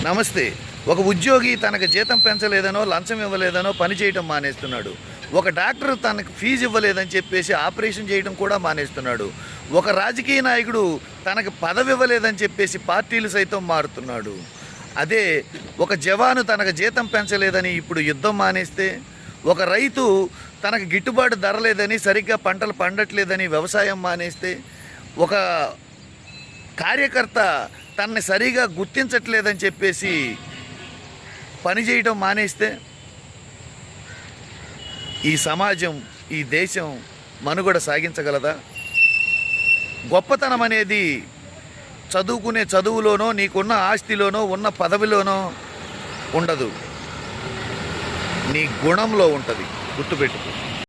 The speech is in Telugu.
నమస్తే. ఒక ఉద్యోగి తనకు జీతం పెంచలేదనో, లంచం ఇవ్వలేదనో పని చేయటం మానేస్తున్నాడు. ఒక డాక్టర్ తనకు ఫీజు ఇవ్వలేదని చెప్పేసి ఆపరేషన్ చేయడం కూడా మానేస్తున్నాడు. ఒక రాజకీయ నాయకుడు తనకు పదవి ఇవ్వలేదని చెప్పేసి పార్టీలు సైతం మారుతున్నాడు. అదే ఒక జవాను తనకు జీతం పెంచలేదని ఇప్పుడు యుద్ధం మానేస్తే, ఒక రైతు తనకు గిట్టుబాటు ధర లేదని, సరిగ్గా పంటలు పండట్లేదని వ్యవసాయం మానేస్తే, ఒక కార్యకర్త తనని సరిగా గుర్తించట్లేదని చెప్పేసి పని చేయడం మానేస్తే, ఈ సమాజం, ఈ దేశం మనుగడ సాగించగలదా? గొప్పతనం అనేది చదువుకునే చదువులోనో, నీకున్న ఆస్తిలోనో, ఉన్న పదవిలోనో ఉండదు, నీ గుణంలో ఉంటుంది. గుర్తుపెట్టుకో.